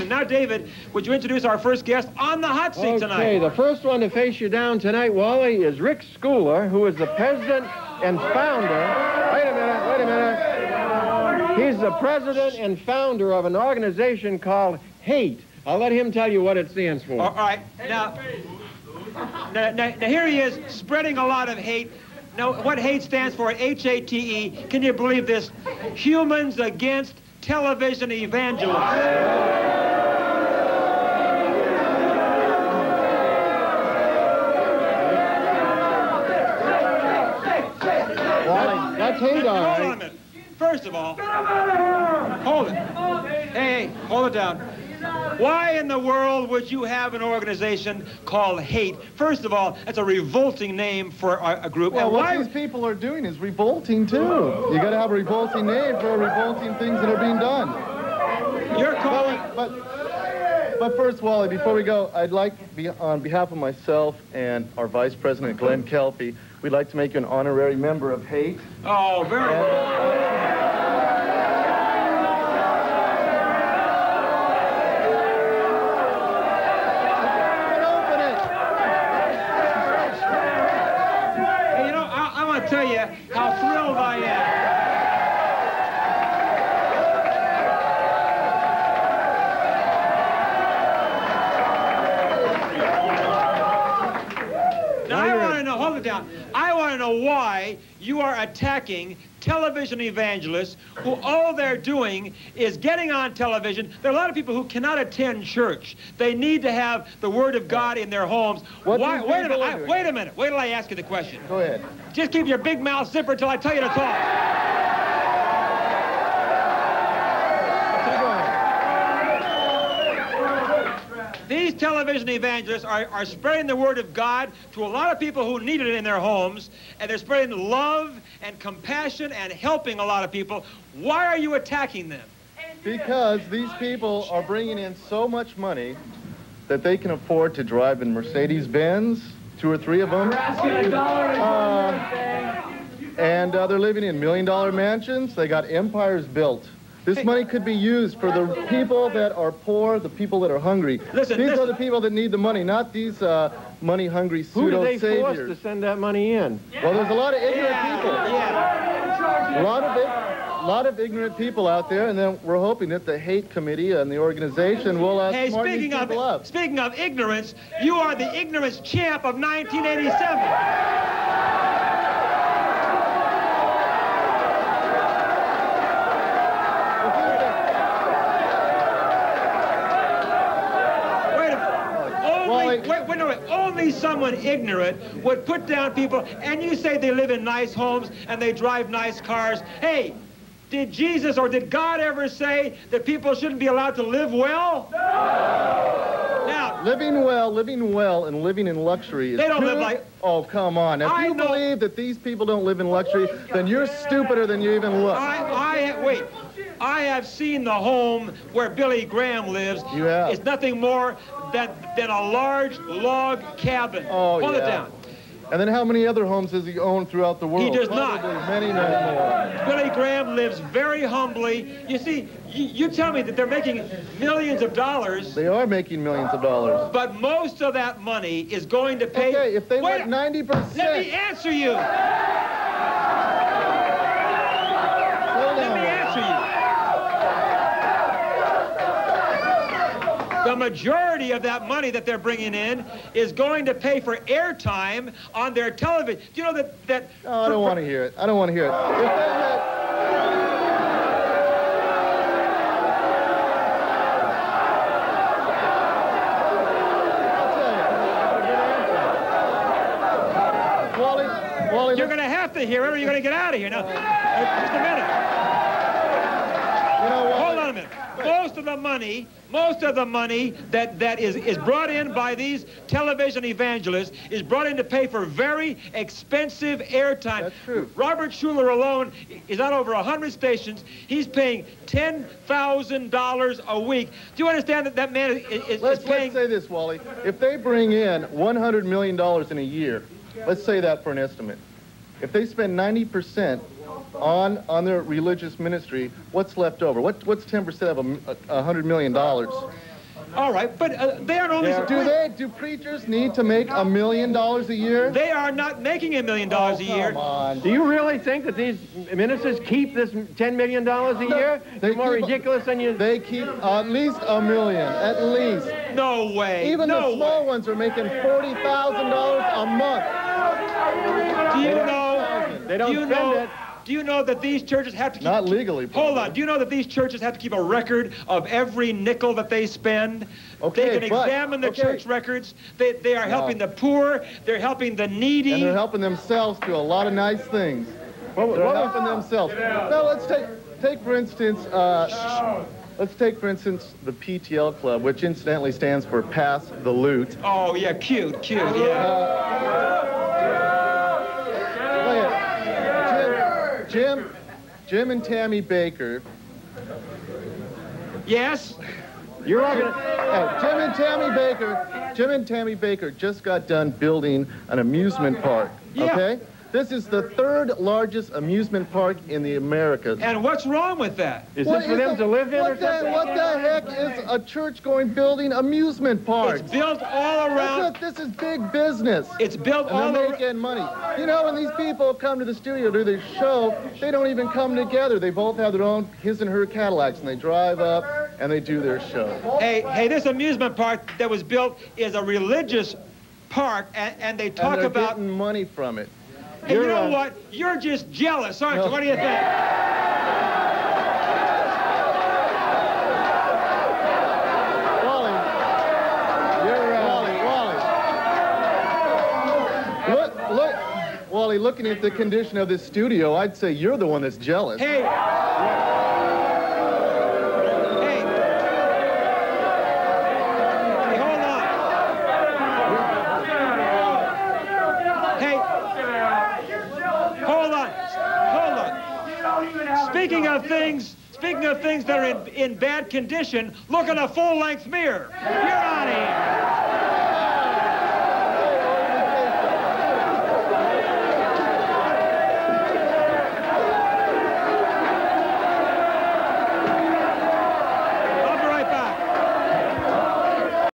Now, David, would you introduce our first guest on the hot seat tonight? Okay, the first one to face you down tonight, Wally, is Rick Scouler, who is the president and founder. Wait a minute. He's the president and founder of an organization called H.A.T.E. I'll let him tell you what it stands for. All right. Now here he is spreading a lot of hate. Now, what H.A.T.E stands for, H-A.T.E. Can you believe this? Humans Against Television Evangelists. That's H.A.T.E, all right. Hold on a minute. First of all, hold it. Hey, hold it down. Why in the world would you have an organization called H.A.T.E? First of all, that's a revolting name for a group. Well, what these people are doing is revolting, too. You got to have a revolting name for revolting things that are being done. You're calling... But first, Wally, before we go, I'd like, on behalf of myself and our Vice President, Glenn Kelpie, we'd like to make you an honorary member of H.A.T.E. Oh, very good. Tell you how thrilled I am. Now I want to know, hold it down. I want to know why you are attacking television evangelists who all they're doing is getting on television. There are a lot of people who cannot attend church. They need to have the Word of God in their homes. Why? Wait a minute. Wait a minute. Wait till I ask you the question. Go ahead. Just keep your big mouth zipper till I tell you to talk. These television evangelists are spreading the Word of God to a lot of people who need it in their homes, and they're spreading love and compassion and helping a lot of people. Why are you attacking them? Because these people are bringing in so much money that they can afford to drive in Mercedes-Benz, 2 or 3 of them. And they're living in million-dollar mansions. They got empires built. This money could be used for the people that are poor, the people that are hungry. These are the people that need the money, not these money-hungry pseudo-saviors. Who do they force to send that money in? Well, there's a lot of ignorant people. A lot of ignorant people out there, and then we're hoping that the H.A.T.E committee and the organization will smarten these people up. Speaking of ignorance, you are the ignorance champ of 1987. Wait, only someone ignorant would put down people, and you say they live in nice homes and they drive nice cars. Hey, did Jesus or did God ever say that people shouldn't be allowed to live well? No! Now, living well, and living in luxury is... They don't live like... Oh, come on. If you believe that these people don't live in luxury, then you're stupider than you even look. Wait. I have seen the home where Billy Graham lives. You have? It's nothing more than a large log cabin. Oh, Hold it down. And then how many other homes does he own throughout the world? He does Probably not. Many more. Billy Graham lives very humbly. You see, you tell me that they're making millions of dollars. They are making millions of dollars. But most of that money is going to pay... Okay, if they let 90%... Let me answer you. Let me answer you. The majority of that money that they're bringing in is going to pay for airtime on their television. Do you know that... Oh, I don't want to hear it. I don't want to hear it. If they had... Wally, you're going to have to hear it or you're going to get out of here. Now, just a minute. You know what? Hold on a minute. Most of the money that is brought in by these television evangelists is brought in to pay for very expensive airtime. That's true. Robert Schuller alone is on over 100 stations. He's paying $10,000 a week. Do you understand that man is paying... Let's say this, Wally. If they bring in $100 million in a year, let's say that for an estimate. If they spend 90% on their religious ministry, what's left over? What's 10% of $100 million? All right, but they aren't only... Do preachers need to make $1 million a year? They are not making $1 million a year. Come on. Do you really think that these ministers keep this $10 million a year? They're more ridiculous than you... They keep at least $1 million, at least. No way. Even the small ones are making $40,000 a month. Do you know... They don't spend it. Do you know that these churches have to keep... Not legally. Hold on. Do you know that these churches have to keep a record of every nickel that they spend? Okay, they can examine the church records. They are helping the poor. They're helping the needy. And they're helping themselves do a lot of nice things. They're helping themselves. Now, let's take for instance... Let's take, for instance, the PTL Club, which incidentally stands for Pass the Loot. Oh, yeah, cute, yeah. Jim and Tammy Baker. Yes? You're all gonna... Jim and Tammy Baker just got done building an amusement park, okay? This is the third largest amusement park in the Americas. And what's wrong with that? Is this for them to live in or something? What the heck is a church-going building amusement park? It's built all around... This is big business. It's built all around... And they're making money. You know, when these people come to the studio to do their show, they don't even come together. They both have their own his and her Cadillacs, and they drive up and they do their show. Hey, this amusement park that was built is a religious park, and they talk and they're about... getting money from it. Hey, you know what? You're just jealous, aren't you? What do you think? Wally, Wally, looking at the condition of this studio, I'd say you're the one that's jealous. Hey. Speaking of things that are in bad condition, look in a full-length mirror. You're out of here.